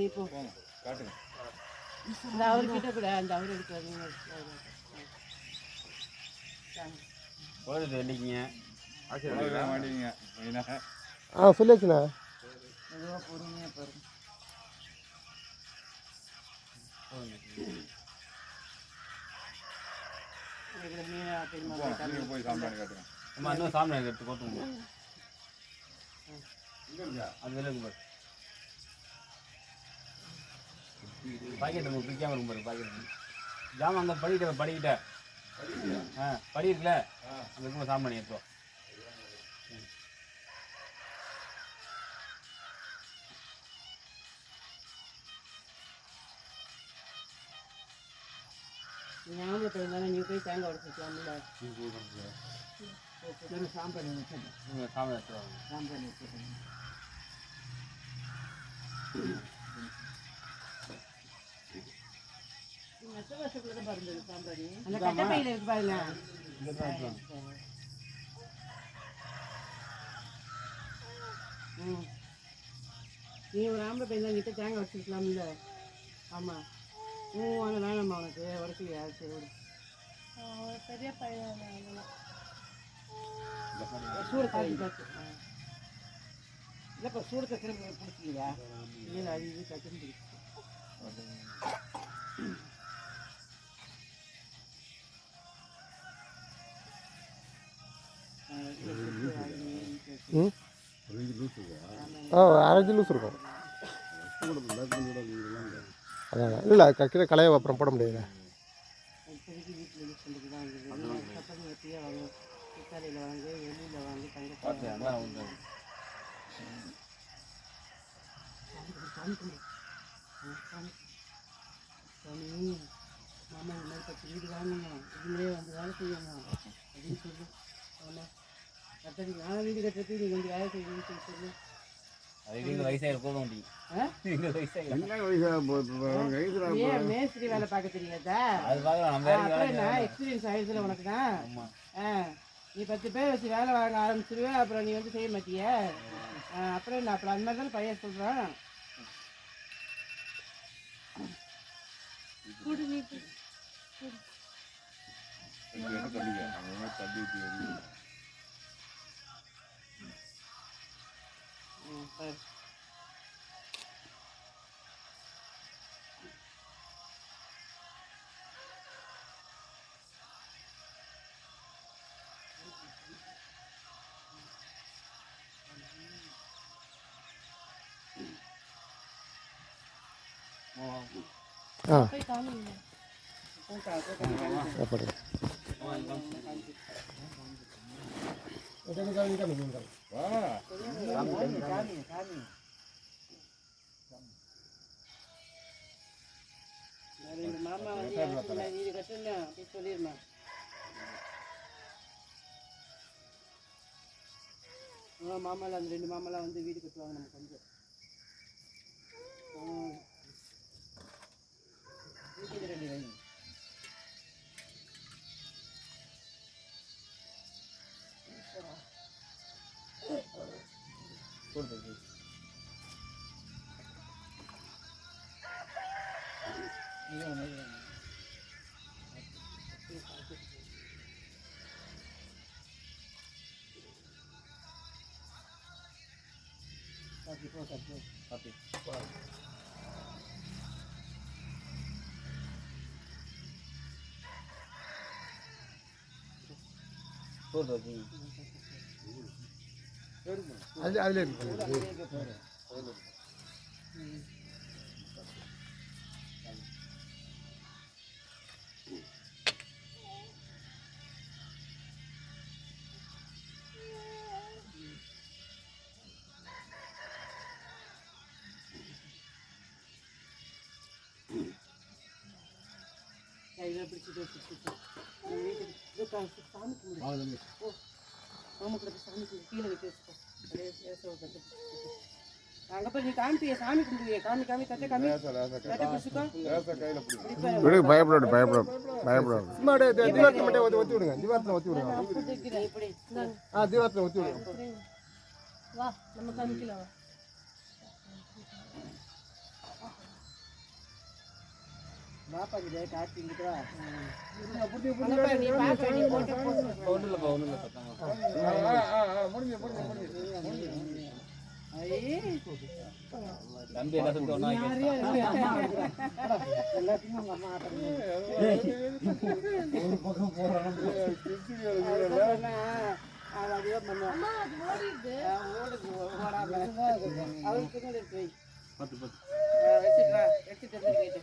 நீ போ காட்டுங்க. இந்த அவர்கிட்ட கூட அந்த அவர் எடுக்கிறாரு. போடுது இல்லைங்க மாட்டீங்க. சொல்லியாச்சுண்ணா. மெதுவாக பொறுமையாக பாருங்க. போய் சாம்பிராணி காட்டுங்க. அம்மா இன்னும் சாம்பிராணி எடுத்து போட்டுங்க. அது வெளியே பாரு. பாக்கெட் நம்ம பிரிக்காம இருக்கும் பாரு பாக்கெட். ஜாமான் அங்கே படிக்கிட்ட படி இருக்குல்ல அங்கே இருக்கும் சாம்பிராணி எடுத்தோம். ஞாபகத்தில் இருந்தாலும் நீ போய் தேங்காய் உடச்சிக்கலாம்ல. சாம்பிராணி வச்சுருக்கேன். சாம்பிராணி எடுத்துருவாங்க. சாம்பிராணி வச்சுருக்கேன். அந்த கட்டப்பையில் இருக்கு பாருங்க. நீ ஒரு ஆம்பளை பையன் தான் கிட்ட தேங்காய் வச்சுருக்கலாம்ல. ஆமாம் அந்த வேணாம்மா உனக்கு உடச்சியா? சரி பெரிய பையன் சூடு காய்ச்சி பார்த்து இல்லைப்பா சூடு கத்திரம் பிடிச்சிலையா? இல்லை அது இது கத்திரம் பிடிச்சி. அரைஞ்சி லூஸ் இருக்கும். அதான் இல்லை கீழே கலையை அப்புறம் போட முடியாது. வீட்டில் யூஸ் பண்ணுறது தான் பசங்க எப்படியோ வாங்க சித்தாலையில் வாங்க வெளியில் வாங்கி தங்க சாமி மாமா இந்த மாதிரி 10 வீடு வாங்கணும், இதுலேயே வந்து வேலை செய்யணும் அப்படின்னு சொல்லு. ஆமாம் கட்டடி நான் வீடு கட்டுறதுக்கு நீங்கள் வந்து வேலை செய்யணும்னு சொல்லி சொல்லு. மேஸ்திரி வேலை பார்க்க தெரியாதா? எக்ஸ்பீரியன்ஸ் ஆயிடுச்சுல உனக்கு தான். நீ 10 பேர் வச்சு வேலை வாங்க ஆரம்பிச்சிருவேன், அப்புறம் நீ வந்து செய்ய மாட்டிய. அப்புறம் என்ன அப்புறம் அந்த மாதிரி தானே பையன் சொல்கிறான். மாமா வந்து வீடு கட்டணும் அப்படி சொல்லிருமா. மாமாலாம் அந்த 2 மாமாலாம் வந்து வீடு கட்டுவாங்க நமக்கு வந்து. வீட்டுக்கு 2 வைங்க. அதில் கையில் பிடிச்சிட்டு வீட்டுக்கு சாமி கும்பிடு. மாமா கூட சாமி கும்பிடு கீழே வச்சு வச்சுக்கோ. அங்கே போய் நீ காமிப்பிய சாமி கும்பிடுவிய காமி காமி கட்ட காமி கட்ட பிடிச்சிக்கோ. பயப்படாது தீவாரத்தில் மட்டும் ஒத்தி விடுங்க. தீவாரத்தில் ஒத்தி விடுங்க. தீவாரத்தில் ஒத்தி விடுங்க. வா நம்ம காமிக்கலாம். பாப்பா கிட்ட காட்டி இங்கிட்டு வா. அங்கப்பா, நீ பாப்பா, நீ போட்டு போடு. ஒன்றும் இல்லைப்பா ஒன்றும் இல்லை தம்பி எல்லாம் சேர்ந்து ஒன்றா எல்லாத்தையும் உங்க அம்மா பத்து பத்து எடுத்துட்டு கேட்டு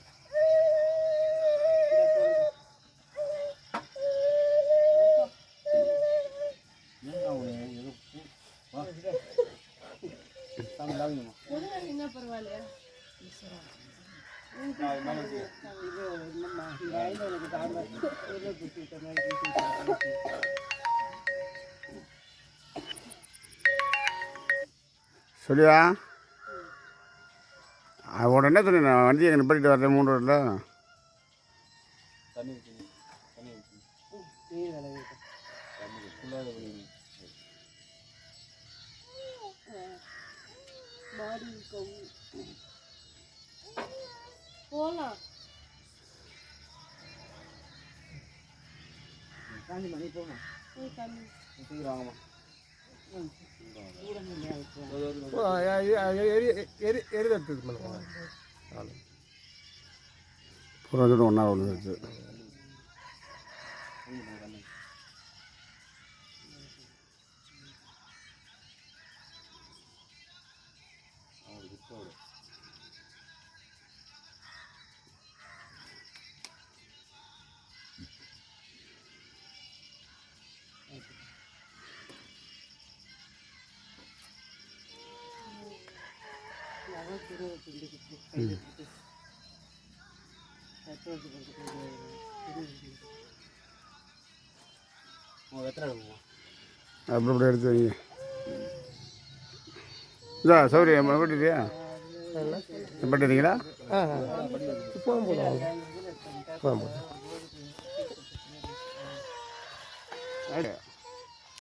சாமி லாவிங்கம்மா என்ன பரவாயில்லையா சொல்லியா உடனே சொன்னேன் நான் வண்டி எங்கே நிப்பாட்டிட்டு வரேன் 3 ரோட்டில் தண்ணி ஊற்றுங்க தண்ணி ஊற்றுங்க தண்ணி ஃபுல்லாக பண்ணிடுங்க போலாம் காந்தி மணி போமா போய் தண்ணி தூக்கி வாங்கம்மா எரிதட்டு இது பண்ணுங்க ஆளு. பூரா சொல்லிட்டு ஒன்றா விழுந்துருச்சு வெத்தலை எடுக்குமா அப்படி இப்படி எடுத்து வைங்க இதா சௌரியம் பட்டிட்டியா பட்டிட்டீங்களா இப்போதான் போதும் இப்போதான் போதும் அப்படியே